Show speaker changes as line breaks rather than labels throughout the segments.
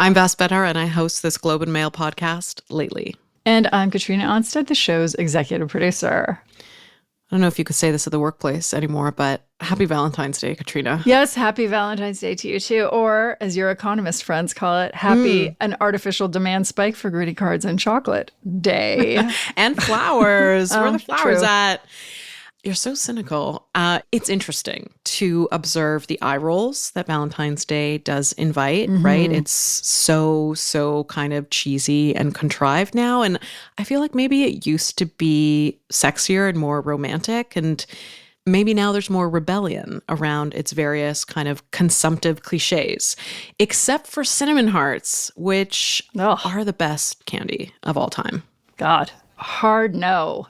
I'm Vass and I host this Globe and Mail podcast, Lately.
And I'm Katrina Onstead, the show's executive producer.
I don't know if you could say this at the workplace anymore, but happy Valentine's Day, Katrina.
Yes, happy Valentine's Day to you too. Or, as your economist friends call it, happy an artificial demand spike for greeting cards and chocolate day.
And flowers. Where are the flowers
true.
at? You're so cynical. It's interesting to observe the eye rolls that Valentine's Day does invite, right? It's so kind of cheesy and contrived now. And I feel like maybe it used to be sexier and more romantic. And maybe now there's more rebellion around its various kind of consumptive cliches, except for cinnamon hearts, which are the best candy of all time.
God. Hard no.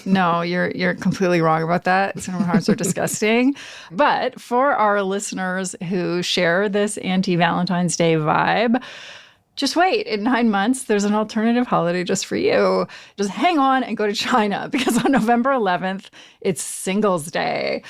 No, you're completely wrong about that. Cinnamon hearts are disgusting. But for our listeners who share this anti-Valentine's Day vibe, just wait. In 9 months, there's an alternative holiday just for you. Just hang on and go to China, because on November 11th, it's Singles Day.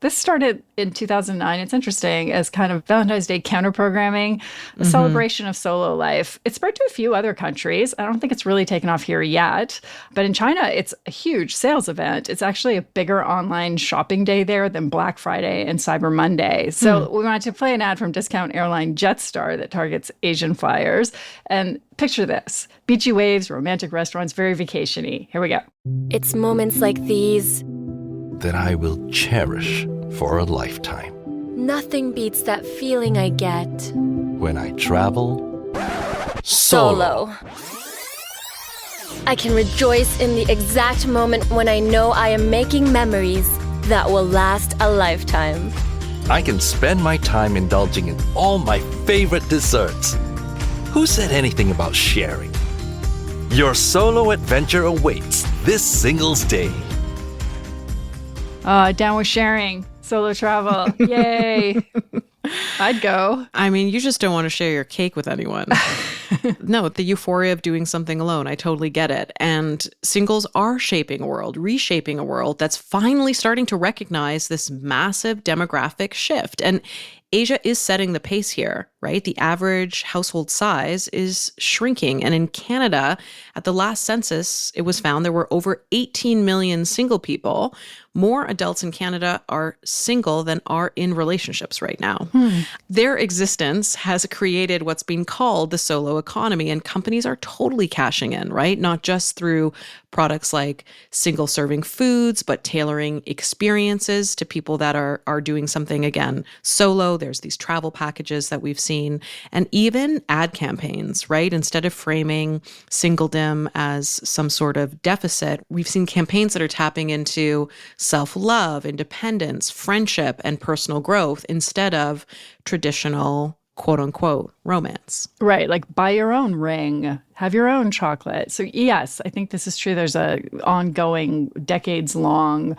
This started in 2009. It's interesting as kind of Valentine's Day counter-programming, a celebration of solo life. It spread to a few other countries. I don't think it's really taken off here yet. But in China, it's a huge sales event. It's actually a bigger online shopping day there than Black Friday and Cyber Monday. So we wanted to play an ad from discount airline Jetstar that targets Asian flyers. And picture this: beachy waves, romantic restaurants, very vacation-y. Here we go.
It's moments like these
that I will cherish for a lifetime.
Nothing beats that feeling I get
When I travel
solo. I can rejoice in the exact moment when I know I am making memories that will last a lifetime.
I can spend my time indulging in all my favorite desserts. Who said anything about sharing? Your solo adventure awaits this Singles Day.
Down with sharing, solo travel. Yay. I'd go.
I mean, you just don't want to share your cake with anyone. No, the euphoria of doing something alone. I totally get it. And singles are shaping a world, reshaping a world that's finally starting to recognize this massive demographic shift. And Asia is setting the pace here, right? The average household size is shrinking. And in Canada, at the last census, it was found there were over 18 million single people. More adults in Canada are single than are in relationships right now. Their existence has created what's being called the solo economy, and companies are totally cashing in, right? Not just through products like single-serving foods, but tailoring experiences to people that are doing something, again, solo. There's these travel packages that we've seen, and even ad campaigns, right? Instead of framing singledom as some sort of deficit, we've seen campaigns that are tapping into self-love, independence, friendship, and personal growth instead of traditional quote unquote romance.
Right. Like buy your own ring, have your own chocolate. So yes, I think this is true. There's a ongoing decades long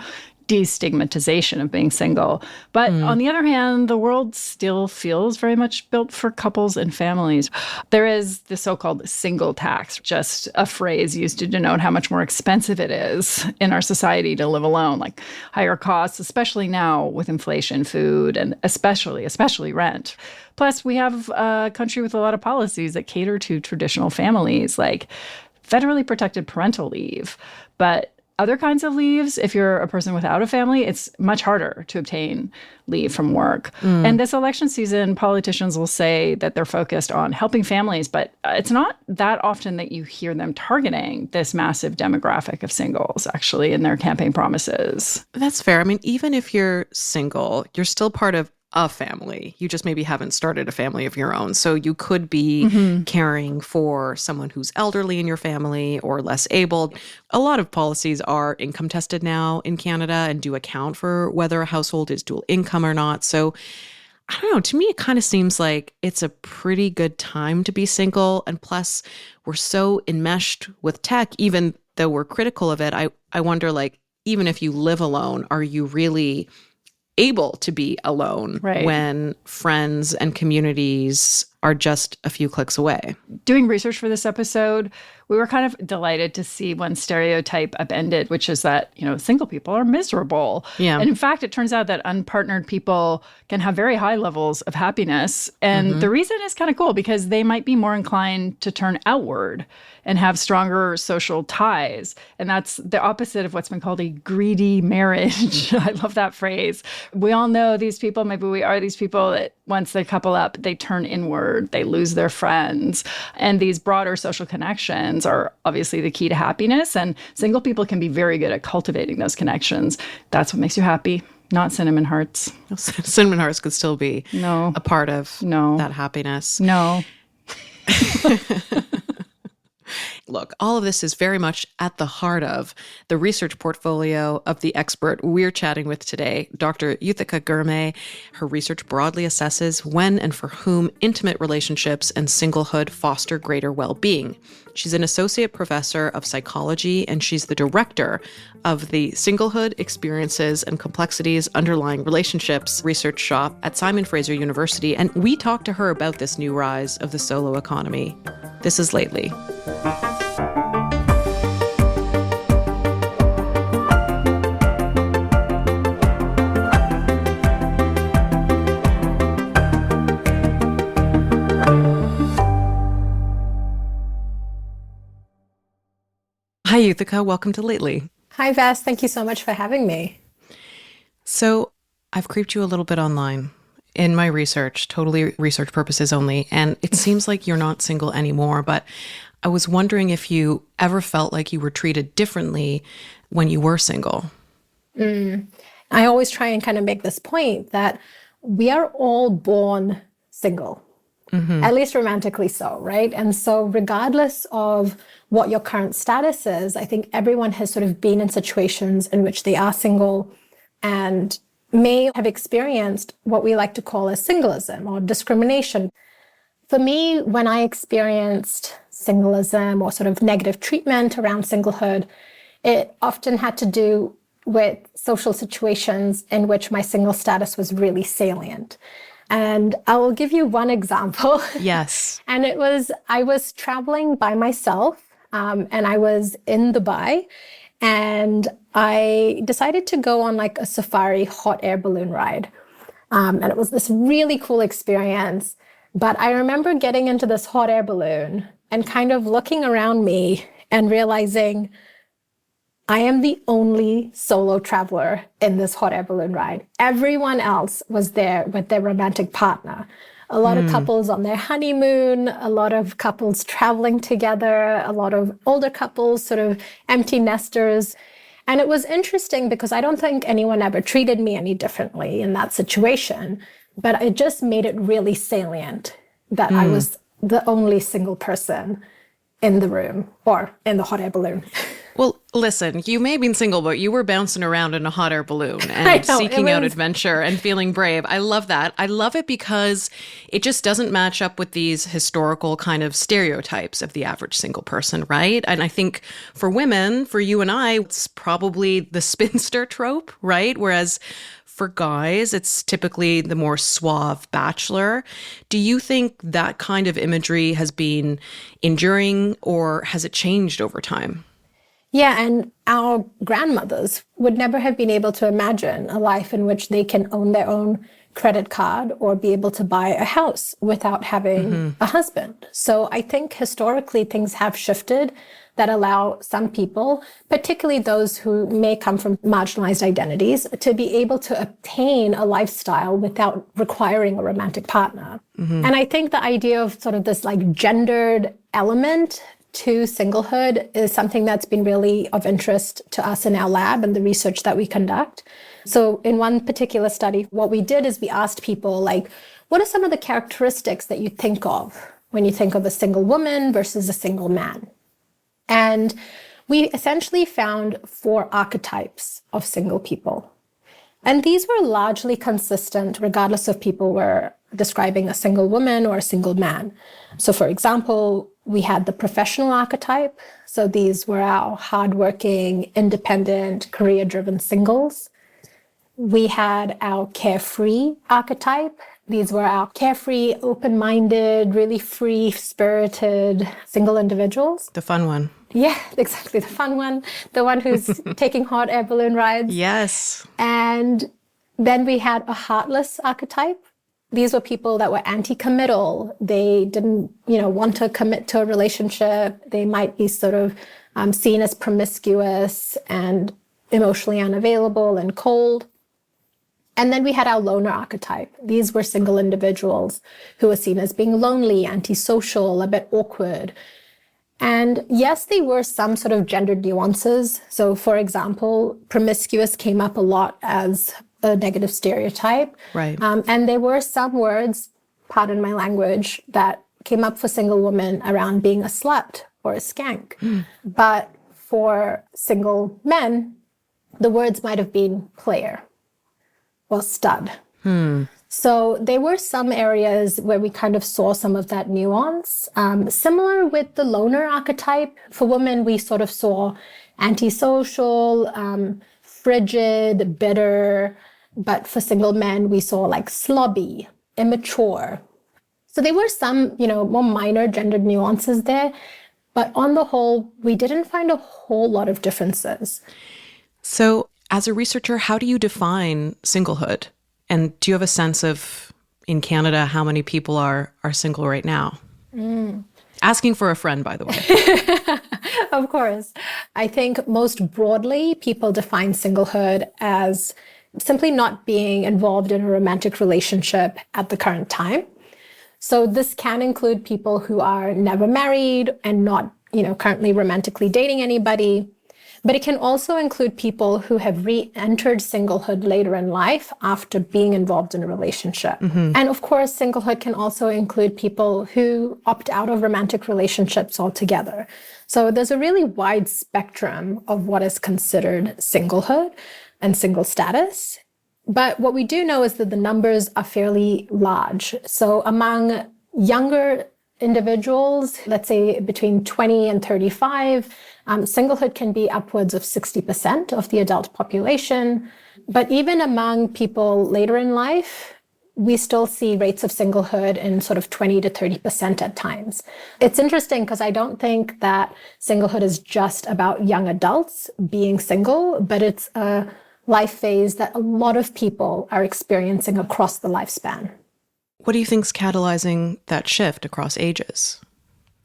destigmatization of being single. But on the other hand, the world still feels very much built for couples and families. There is the so-called single tax, just a phrase used to denote how much more expensive it is in our society to live alone, like higher costs, especially now with inflation, food, and especially rent. Plus, we have a country with a lot of policies that cater to traditional families, like federally protected parental leave. But other kinds of leaves, if you're a person without a family, it's much harder to obtain leave from work. And this election season, politicians will say that they're focused on helping families, but it's not that often that you hear them targeting this massive demographic of singles, actually, in their campaign promises.
That's fair. I mean, even if you're single, you're still part of a family. You just maybe haven't started a family of your own. So you could be caring for someone who's elderly in your family or less able. A lot of policies are income tested now in Canada and do account for whether a household is dual income or not. So I don't know, to me, it kind of seems like it's a pretty good time to be single. And plus, we're so enmeshed with tech, even though we're critical of it. I wonder, like, even if you live alone, are you really able to be alone when friends and communities are just a few clicks away.
Doing research for this episode, we were kind of delighted to see one stereotype upended, which is that, single people are miserable.
Yeah.
And in fact, it turns out that unpartnered people can have very high levels of happiness. And the reason is kind of cool because they might be more inclined to turn outward and have stronger social ties. And that's the opposite of what's been called a greedy marriage. I love that phrase. We all know these people, maybe we are these people that once they couple up, they turn inward, they lose their friends. And these broader social connections are obviously the key to happiness. And single people can be very good at cultivating those connections. That's what makes you happy, not cinnamon hearts.
Cinnamon hearts could still be a part of that happiness.
No.
Look, all of this is very much at the heart of the research portfolio of the expert we're chatting with today, Dr. Yuthika Gurme. Her research broadly assesses when and for whom intimate relationships and singlehood foster greater well-being. She's an associate professor of psychology, and she's the director of the Singlehood Experiences and Complexities Underlying Relationships research shop at Simon Fraser University. And we talked to her about this new rise of the solo economy. This is Lately. Hi, Yuthika. Welcome to Lately.
Hi, Vass. Thank you so much for having me.
So I've creeped you a little bit online in my research, totally research purposes only, and it seems like you're not single anymore, but I was wondering if you ever felt like you were treated differently when you were single.
I always try and kind of make this point that we are all born single. At least romantically so, right? And so regardless of what your current status is, I think everyone has sort of been in situations in which they are single and may have experienced what we like to call as singleism or discrimination. For me, when I experienced singleism or sort of negative treatment around singlehood, it often had to do with social situations in which my single status was really salient. And I will give you one example.
Yes.
And I was traveling by myself, and I was in Dubai, and I decided to go on like a safari hot air balloon ride. And it was this really cool experience. But I remember getting into this hot air balloon and kind of looking around me and realizing I am the only solo traveler in this hot air balloon ride. Everyone else was there with their romantic partner. A lot of couples on their honeymoon, a lot of couples traveling together, a lot of older couples, sort of empty nesters. And it was interesting because I don't think anyone ever treated me any differently in that situation, but it just made it really salient that I was the only single person in the room or in the hot air balloon.
Well, listen, you may have been single, but you were bouncing around in a hot air balloon and seeking out adventure and feeling brave. I love that. I love it because it just doesn't match up with these historical kind of stereotypes of the average single person, right? And I think for women, for you and I, it's probably the spinster trope, right? Whereas for guys, it's typically the more suave bachelor. Do you think that kind of imagery has been enduring, or has it changed over time?
Yeah, and our grandmothers would never have been able to imagine a life in which they can own their own credit card or be able to buy a house without having a husband. So I think historically things have shifted that allow some people, particularly those who may come from marginalized identities, to be able to obtain a lifestyle without requiring a romantic partner. And I think the idea of sort of this like gendered element to singlehood is something that's been really of interest to us in our lab and the research that we conduct. So in one particular study, what we did is we asked people, like, what are some of the characteristics that you think of when you think of a single woman versus a single man? And we essentially found 4 archetypes of single people. And these were largely consistent regardless if people were describing a single woman or a single man. So for example, we had the professional archetype. So these were our hardworking, independent, career-driven singles. We had our carefree archetype. These were our carefree, open-minded, really free-spirited single individuals.
The fun one.
Yeah, exactly. The fun one. The one who's taking hot air balloon rides.
Yes.
And then we had a heartless archetype. These were people that were anti-committal. They didn't, want to commit to a relationship. They might be sort of seen as promiscuous and emotionally unavailable and cold. And then we had our loner archetype. These were single individuals who were seen as being lonely, antisocial, a bit awkward. And yes, there were some sort of gendered nuances. So, for example, promiscuous came up a lot as a negative stereotype.
Right.
And there were some words, pardon my language, that came up for single women around being a slut or a skank. But for single men, the words might have been player or stud. So there were some areas where we kind of saw some of that nuance. Similar with the loner archetype. For women, we sort of saw antisocial, frigid, bitter. But for single men, we saw like slobby, immature. So there were some, more minor gendered nuances there. But on the whole, we didn't find a whole lot of differences.
So as a researcher, how do you define singlehood? And do you have a sense of, in Canada, how many people are single right now? Asking for a friend, by the way.
Of course. I think most broadly, people define singlehood as simply not being involved in a romantic relationship at the current time. So this can include people who are never married and not, currently romantically dating anybody. But it can also include people who have re-entered singlehood later in life after being involved in a relationship. And of course, singlehood can also include people who opt out of romantic relationships altogether. So there's a really wide spectrum of what is considered singlehood and single status. But what we do know is that the numbers are fairly large. So among younger individuals, let's say between 20 and 35, singlehood can be upwards of 60% of the adult population. But even among people later in life, we still see rates of singlehood in sort of 20 to 30% at times. It's interesting because I don't think that singlehood is just about young adults being single, but it's a life phase that a lot of people are experiencing across the lifespan.
What do you think's catalyzing that shift across ages?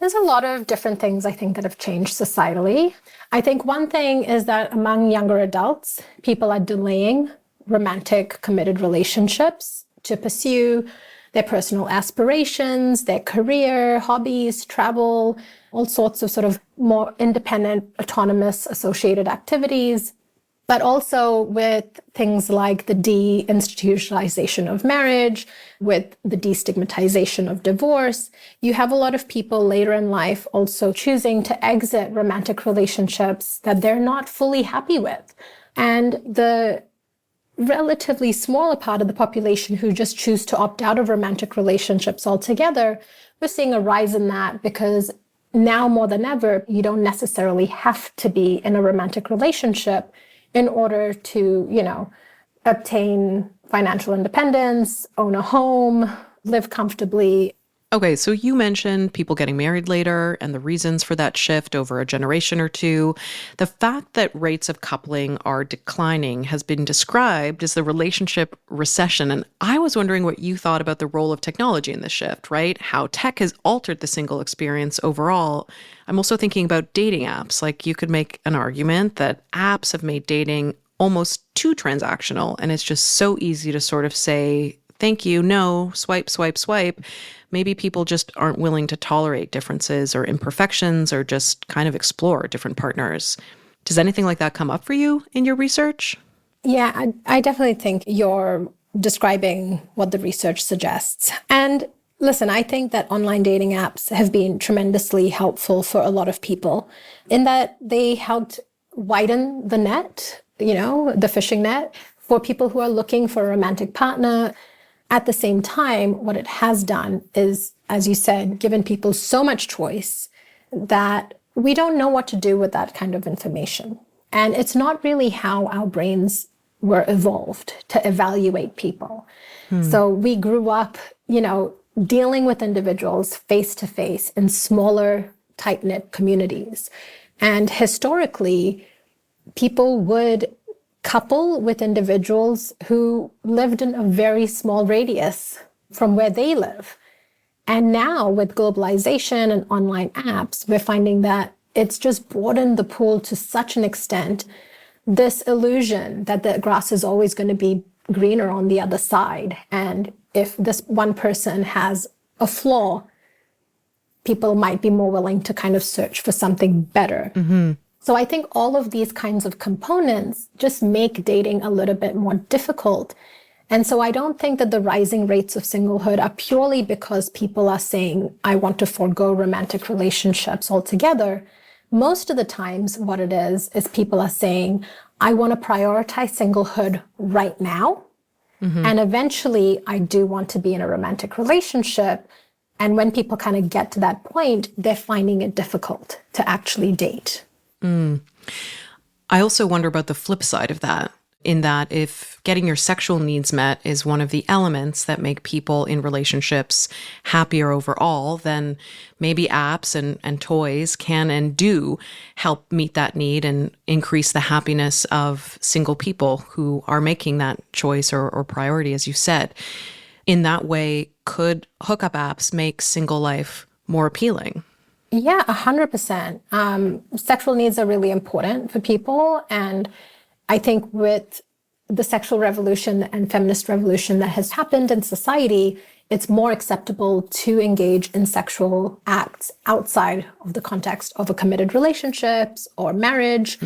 There's a lot of different things I think that have changed societally. I think one thing is that among younger adults, people are delaying romantic committed relationships to pursue their personal aspirations, their career, hobbies, travel, all sorts of sort of more independent, autonomous associated activities. But also with things like the deinstitutionalization of marriage, with the destigmatization of divorce, you have a lot of people later in life also choosing to exit romantic relationships that they're not fully happy with. And the relatively smaller part of the population who just choose to opt out of romantic relationships altogether, we're seeing a rise in that because now more than ever, you don't necessarily have to be in a romantic relationship in order to, obtain financial independence, own a home, live comfortably.
Okay, so you mentioned people getting married later and the reasons for that shift over a generation or two. The fact that rates of coupling are declining has been described as the relationship recession. And I was wondering what you thought about the role of technology in this shift, right? How tech has altered the single experience overall. I'm also thinking about dating apps. Like, you could make an argument that apps have made dating almost too transactional, and it's just so easy to sort of say, thank you, no, swipe, swipe, swipe. Maybe people just aren't willing to tolerate differences or imperfections or just kind of explore different partners. Does anything like that come up for you in your research?
Yeah, I definitely think you're describing what the research suggests. And listen, I think that online dating apps have been tremendously helpful for a lot of people in that they helped widen the net, the fishing net for people who are looking for a romantic partner. At the same time, what it has done is, as you said, given people so much choice that we don't know what to do with that kind of information. And it's not really how our brains were evolved to evaluate people. So we grew up, dealing with individuals face to face in smaller, tight-knit communities. And historically, people would couple with individuals who lived in a very small radius from where they live. And now with globalization and online apps, we're finding that it's just broadened the pool to such an extent, this illusion that the grass is always going to be greener on the other side. And if this one person has a flaw, people might be more willing to kind of search for something better. So I think all of these kinds of components just make dating a little bit more difficult. And so I don't think that the rising rates of singlehood are purely because people are saying, I want to forego romantic relationships altogether. Most of the times what it is people are saying, I want to prioritize singlehood right now. And eventually I do want to be in a romantic relationship. And when people kind of get to that point, they're finding it difficult to actually date.
I also wonder about the flip side of that, in that if getting your sexual needs met is one of the elements that make people in relationships happier overall, then maybe apps and toys can and do help meet that need and increase the happiness of single people who are making that choice or priority, as you said. In that way, could hookup apps make single life more appealing?
Yeah, 100%. Sexual needs are really important for people. And I think with the sexual revolution and feminist revolution that has happened in society, it's more acceptable to engage in sexual acts outside of the context of a committed relationships or marriage.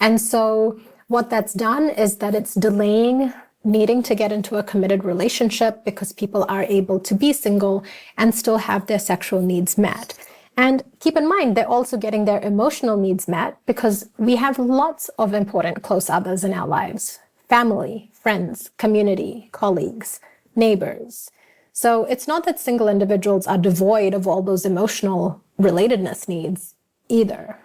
And so what that's done is that it's delaying needing to get into a committed relationship because people are able to be single and still have their sexual needs met. And keep in mind, they're also getting their emotional needs met because we have lots of important close others in our lives: family, friends, community, colleagues, neighbors. So it's not that single individuals are devoid of all those emotional relatedness needs either.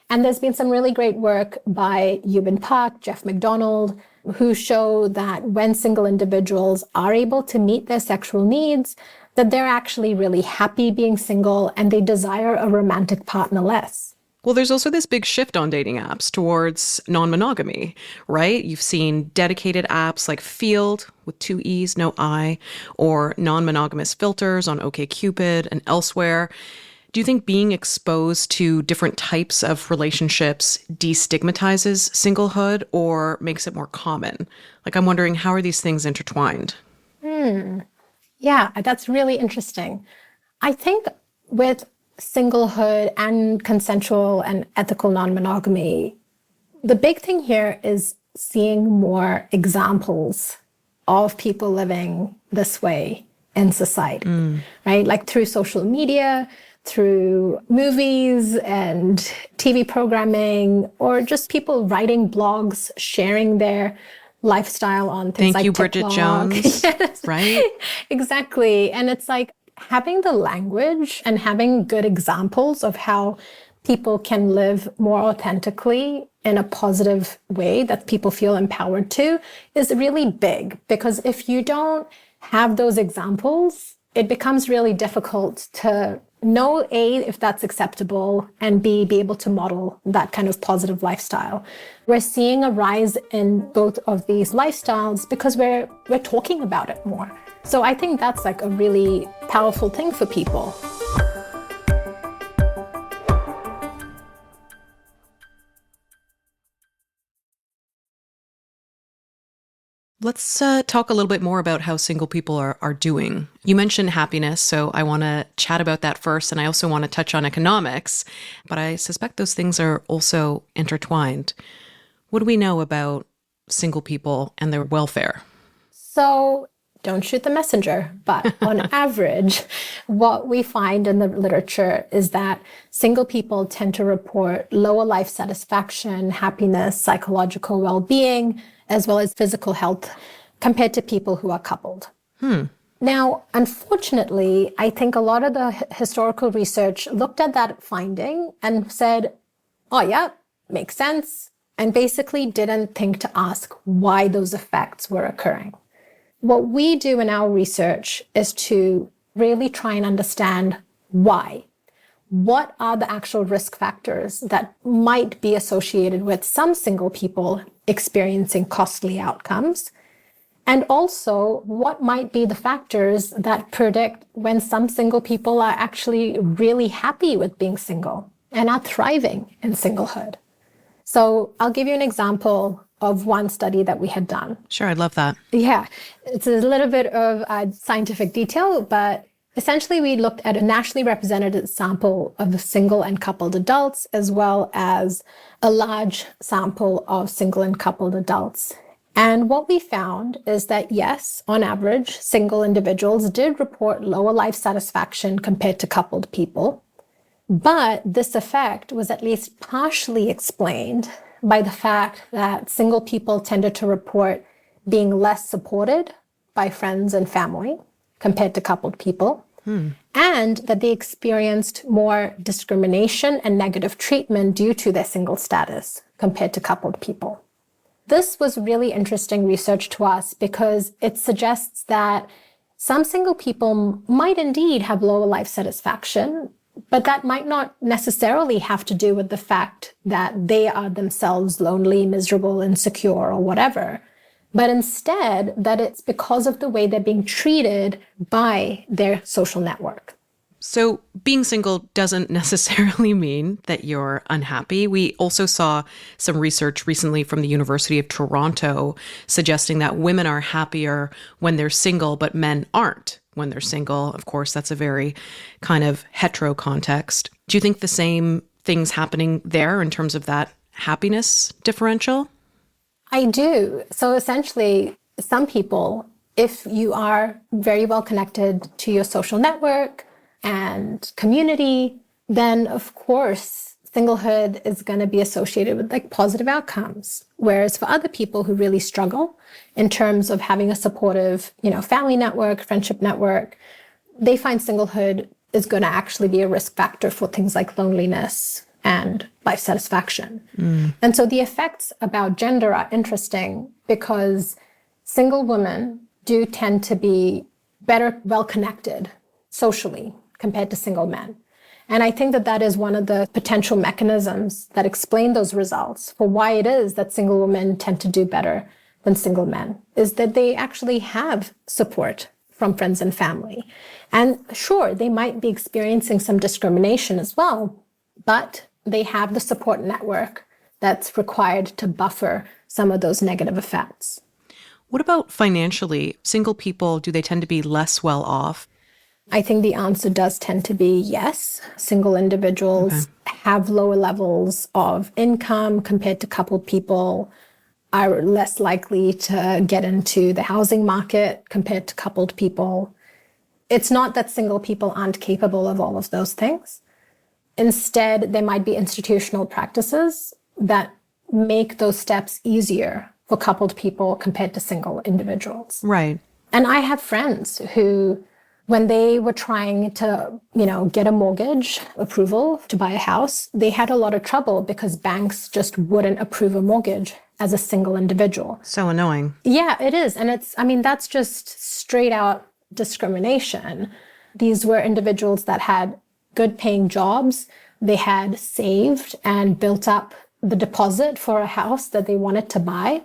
And there's been some really great work by Eubin Park, Jeff McDonald, who show that when single individuals are able to meet their sexual needs, that they're actually really happy being single and they desire a romantic partner less.
Well, there's also this big shift on dating apps towards non-monogamy, right? You've seen dedicated apps like Field with 2 E's, no I, or non-monogamous filters on OkCupid and elsewhere. Do you think being exposed to different types of relationships destigmatizes singlehood or makes it more common? Like, I'm wondering, how are these things intertwined?
Yeah, that's really interesting. I think with singlehood and consensual and ethical non-monogamy, the big thing here is seeing more examples of people living this way in society, right? Like through social media, through movies and TV programming, or just people writing blogs, sharing their lifestyle on things
Thank
like
you,
TikTok.
Bridget Jones,
Yes.
right?
Exactly. And it's like having the language and having good examples of how people can live more authentically in a positive way that people feel empowered to is really big. Because if you don't have those examples, it becomes really difficult to know, A, if that's acceptable, and B, be able to model that kind of positive lifestyle. We're seeing a rise in both of these lifestyles because we're talking about it more. So I think that's like a really powerful thing for people.
Let's talk a little bit more about how single people are doing. You mentioned happiness, so I want to chat about that first, and I also want to touch on economics, but I suspect those things are also intertwined. What do we know about single people and their welfare?
So don't shoot the messenger, but on average, what we find in the literature is that single people tend to report lower life satisfaction, happiness, psychological well-being, as well as physical health compared to people who are coupled. Now, unfortunately, I think a lot of the historical research looked at that finding and said, oh yeah, makes sense, and basically didn't think to ask why those effects were occurring. what we do in our research is to really try and understand why. What are the actual risk factors that might be associated with some single people experiencing costly outcomes? And also, what might be the factors that predict when some single people are actually really happy with being single and are thriving in singlehood? So I'll give you an example of one study that we had done.
Sure, I'd love that.
Yeah, it's a little bit of scientific detail, but essentially we looked at a nationally represented sample of single and coupled adults, as well as a large sample of single and coupled adults. And what we found is that, yes, on average, single individuals did report lower life satisfaction compared to coupled people. But this effect was at least partially explained by the fact that single people tended to report being less supported by friends and family compared to coupled people, and that they experienced more discrimination and negative treatment due to their single status compared to coupled people. This was really interesting research to us because it suggests that some single people might indeed have lower life satisfaction, but that might not necessarily have to do with the fact that they are themselves lonely, miserable, insecure, or whatever, but instead that it's because of the way they're being treated by their social network.
So being single doesn't necessarily mean that you're unhappy. We also saw some research recently from the University of Toronto suggesting that women are happier when they're single, but men aren't when they're single. Of course, that's a very kind of hetero context. Do you think the same thing's happening there in terms of that happiness differential?
I do. So essentially, some people, if you are very well connected to your social network and community, then of course, singlehood is going to be associated with like positive outcomes. Whereas for other people who really struggle in terms of having a supportive, family network, friendship network, they find singlehood is going to actually be a risk factor for things like loneliness and life satisfaction. And so the effects about gender are interesting because single women do tend to be better well-connected socially compared to single men. And I think that that is one of the potential mechanisms that explain those results for why it is that single women tend to do better than single men, is that they actually have support from friends and family. And sure, they might be experiencing some discrimination as well, but they have the support network that's required to buffer some of those negative effects.
What about financially? Single people, do they tend to be less well off?
I think the answer does tend to be yes. Single individuals have lower levels of income compared to coupled people, are less likely to get into the housing market compared to coupled people. It's not that single people aren't capable of all of those things. Instead, there might be institutional practices that make those steps easier for coupled people compared to single individuals.
Right.
And I have friends who, when they were trying to, get a mortgage approval to buy a house, they had a lot of trouble because banks just wouldn't approve a mortgage as a single individual.
So annoying.
Yeah, it is. And that's just straight out discrimination. These were individuals that had good paying jobs. They had saved and built up the deposit for a house that they wanted to buy.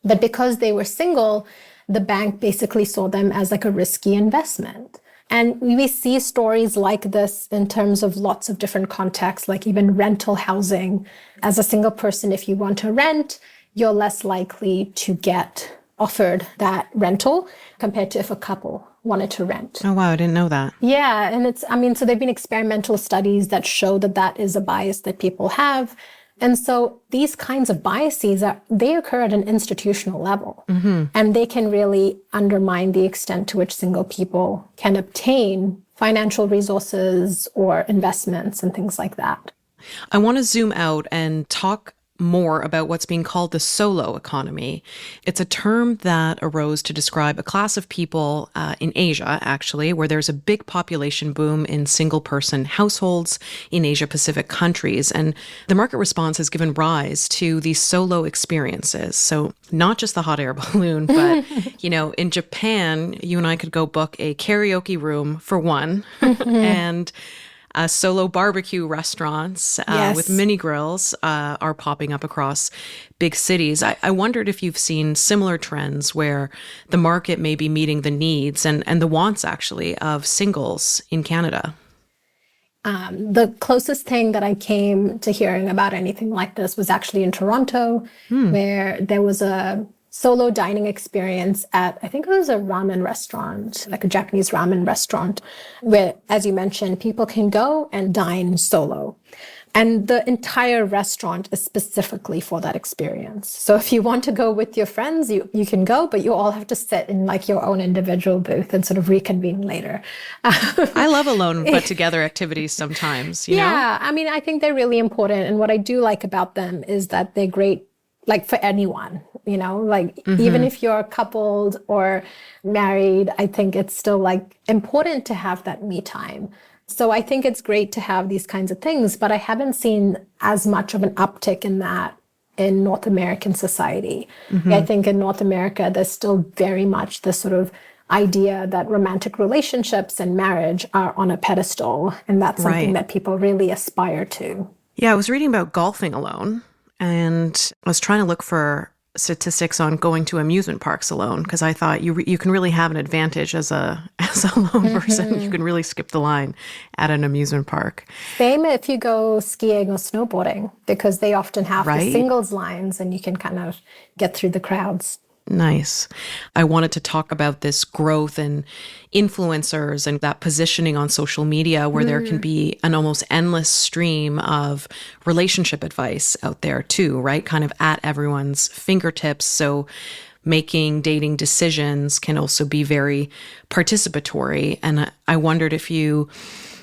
But because they were single, the bank basically saw them as like a risky investment. And we see stories like this in terms of lots of different contexts, like even rental housing. As a single person, if you want to rent, you're less likely to get offered that rental compared to if a couple wanted to rent.
Oh, wow. I didn't know that.
Yeah. And so there've been experimental studies that show that that is a bias that people have. And so these kinds of biases, they occur at an institutional level. And they can really undermine the extent to which single people can obtain financial resources or investments and things like that.
I want to zoom out and talk more about what's being called the solo economy. It's a term that arose to describe a class of people in Asia, actually, where there's a big population boom in single-person households in Asia-Pacific countries. And the market response has given rise to these solo experiences. So not just the hot air balloon, but, in Japan, you and I could go book a karaoke room for one and solo barbecue restaurants with mini grills are popping up across big cities. I wondered if you've seen similar trends where the market may be meeting the needs and the wants, actually, of singles in Canada.
The closest thing that I came to hearing about anything like this was actually in Toronto, where there was a solo dining experience at, I think it was a ramen restaurant, like a Japanese ramen restaurant, where, as you mentioned, people can go and dine solo. And the entire restaurant is specifically for that experience. So if you want to go with your friends, you can go, but you all have to sit in like your own individual booth and sort of reconvene later.
I love alone but together activities sometimes, you know?
Yeah, I mean, I think they're really important. And what I do like about them is that they're great, like for anyone, even if you're coupled or married, I think it's still like important to have that me time. So I think it's great to have these kinds of things, but I haven't seen as much of an uptick in that in North American society. I think in North America, there's still very much this sort of idea that romantic relationships and marriage are on a pedestal, and that's something that people really aspire to.
Yeah, I was reading about golfing alone, and I was trying to look for statistics on going to amusement parks alone, because I thought you can really have an advantage as a lone person. You can really skip the line at an amusement park.
Same if you go skiing or snowboarding, because they often have the singles lines and you can kind of get through the crowds.
Nice. I wanted to talk about this growth in influencers and that positioning on social media where there can be an almost endless stream of relationship advice out there too, right? Kind of at everyone's fingertips. So making dating decisions can also be very participatory. And I wondered if you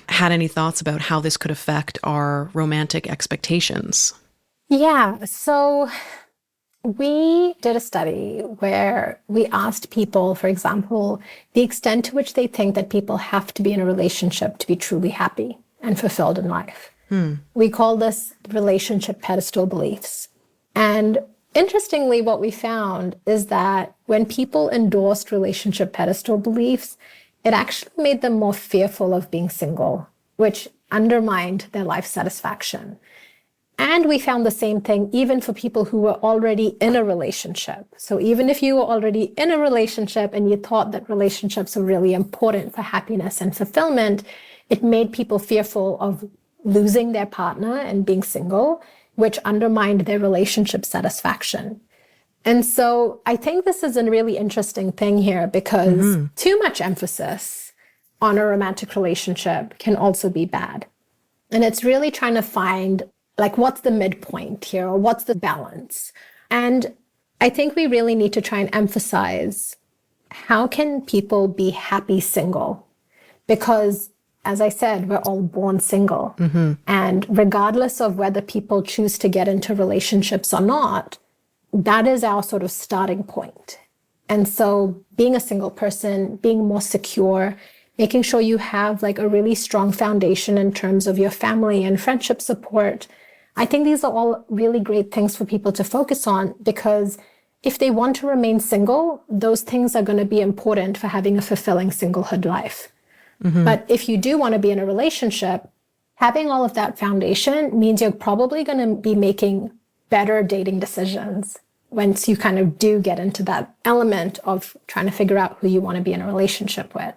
had any thoughts about how this could affect our romantic expectations.
Yeah. So we did a study where we asked people, for example, the extent to which they think that people have to be in a relationship to be truly happy and fulfilled in life. We call this relationship pedestal beliefs. And interestingly, what we found is that when people endorsed relationship pedestal beliefs, it actually made them more fearful of being single, which undermined their life satisfaction. And we found the same thing even for people who were already in a relationship. So even if you were already in a relationship and you thought that relationships were really important for happiness and fulfillment, it made people fearful of losing their partner and being single, which undermined their relationship satisfaction. And so I think this is a really interesting thing here, because too much emphasis on a romantic relationship can also be bad. And it's really trying to find, like, what's the midpoint here, or what's the balance? And I think we really need to try and emphasize, how can people be happy single? Because, as I said, we're all born single. And regardless of whether people choose to get into relationships or not, that is our sort of starting point. And so being a single person, being more secure, making sure you have like a really strong foundation in terms of your family and friendship support, I think these are all really great things for people to focus on, because if they want to remain single, those things are going to be important for having a fulfilling singlehood life. But if you do want to be in a relationship, having all of that foundation means you're probably going to be making better dating decisions once you kind of do get into that element of trying to figure out who you want to be in a relationship with.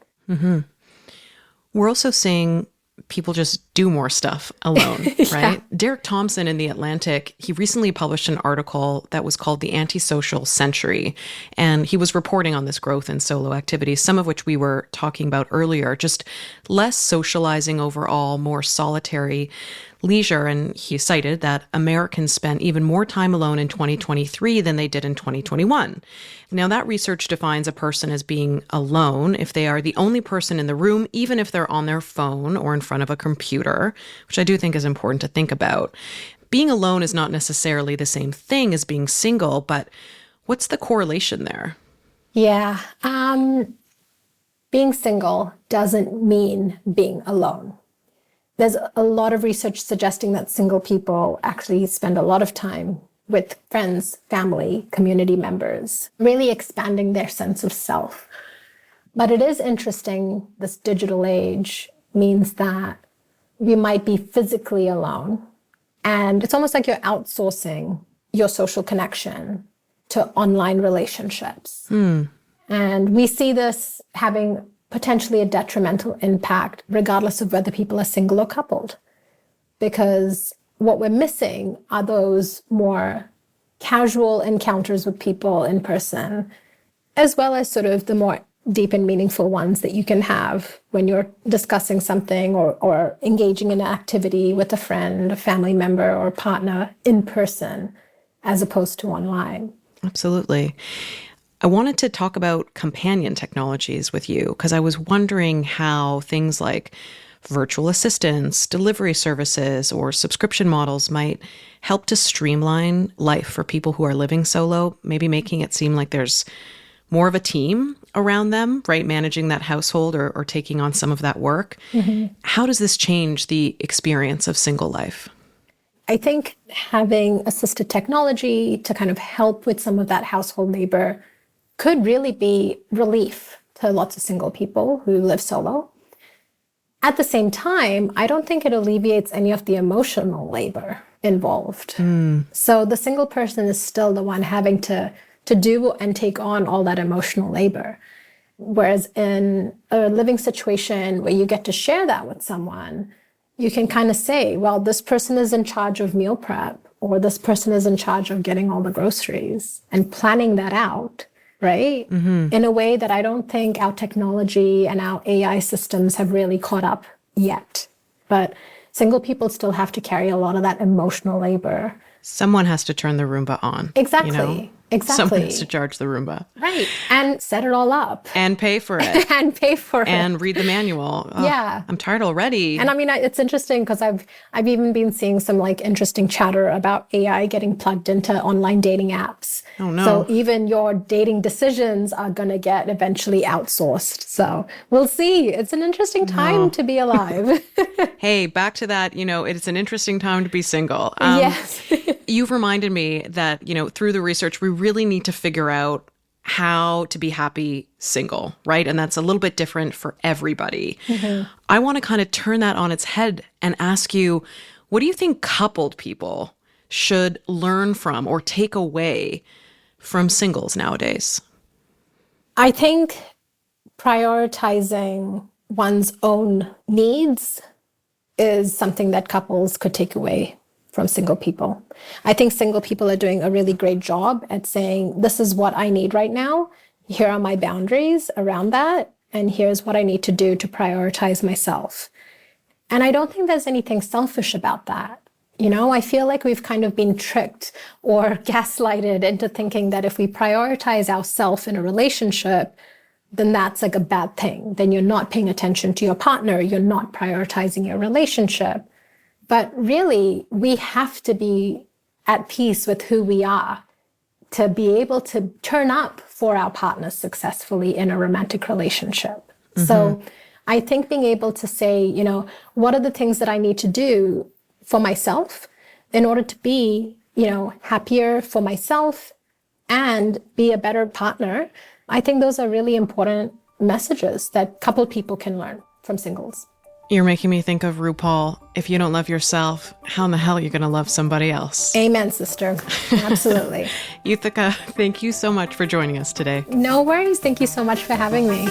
We're also seeing people just do more stuff alone, right? Derek Thompson in The Atlantic, he recently published an article that was called The Antisocial Century. And he was reporting on this growth in solo activities, some of which we were talking about earlier, just less socializing overall, more solitary leisure. And he cited that Americans spent even more time alone in 2023 than they did in 2021. Now, that research defines a person as being alone if they are the only person in the room, even if they're on their phone or in front of a computer, which I do think is important to think about. Being alone is not necessarily the same thing as being single, but what's the correlation there?
Yeah. Being single doesn't mean being alone. There's a lot of research suggesting that single people actually spend a lot of time with friends, family, community members, really expanding their sense of self. But it is interesting, this digital age means that you might be physically alone. And it's almost like you're outsourcing your social connection to online relationships. And we see this having potentially a detrimental impact, regardless of whether people are single or coupled. Because what we're missing are those more casual encounters with people in person, as well as sort of the more deep and meaningful ones that you can have when you're discussing something or engaging in an activity with a friend, a family member, or a partner in person, as opposed to online.
Absolutely. I wanted to talk about companion technologies with you because I was wondering how things like virtual assistants, delivery services, or subscription models might help to streamline life for people who are living solo, maybe making it seem like there's more of a team around them, right? Managing that household or taking on some of that work. How does this change the experience of single life?
I think having assisted technology to kind of help with some of that household labor could really be relief to lots of single people who live solo. At the same time, I don't think it alleviates any of the emotional labor involved. So the single person is still the one having to do and take on all that emotional labor. Whereas in a living situation where you get to share that with someone, you can kind of say, well, this person is in charge of meal prep, or this person is in charge of getting all the groceries and planning that out. Right? In a way that I don't think our technology and our AI systems have really caught up yet. But single people still have to carry a lot of that emotional labor.
Someone has to turn the Roomba on.
Exactly.
You know?
Exactly.
Someone has to charge the Roomba.
Right. And set it all up.
And pay for it.
And pay for it.
And read the manual. Oh,
Yeah.
I'm tired already.
And I mean, it's interesting because I've even been seeing some like interesting chatter about AI getting plugged into online dating apps.
Oh, no.
So even your dating decisions are going to get eventually outsourced. So we'll see. It's an interesting time to be alive.
Hey, back to that, it's an interesting time to be single.
Yes.
You've reminded me that, through the research, we really need to figure out how to be happy single, right? And that's a little bit different for everybody. I want to kind of turn that on its head and ask you, what do you think coupled people should learn from or take away from singles nowadays?
I think prioritizing one's own needs is something that couples could take away from single people. I think single people are doing a really great job at saying, this is what I need right now. Here are my boundaries around that. And here's what I need to do to prioritize myself. And I don't think there's anything selfish about that. I feel like we've kind of been tricked or gaslighted into thinking that if we prioritize ourselves in a relationship, then that's like a bad thing. Then you're not paying attention to your partner. You're not prioritizing your relationship. But really, we have to be at peace with who we are to be able to turn up for our partners successfully in a romantic relationship. So I think being able to say, what are the things that I need to do for myself in order to be, happier for myself and be a better partner. I think those are really important messages that coupled people can learn from singles.
You're making me think of RuPaul. If you don't love yourself, how in the hell are you going to love somebody else?
Amen, sister. Absolutely.
Yuthika, thank you so much for joining us today.
No worries. Thank you so much for having me.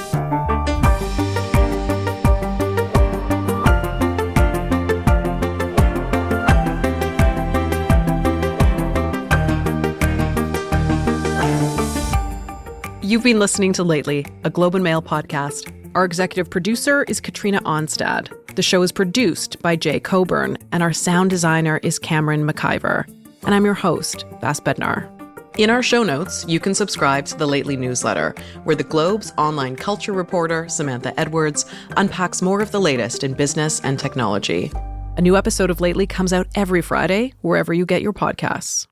You've been listening to Lately, a Globe and Mail podcast. Our executive producer is Katrina Onstad. The show is produced by Jay Coburn, and our sound designer is Cameron McIver. And I'm your host, Vass Bednar. In our show notes, you can subscribe to the Lately newsletter, where the Globe's online culture reporter, Samantha Edwards, unpacks more of the latest in business and technology. A new episode of Lately comes out every Friday, wherever you get your podcasts.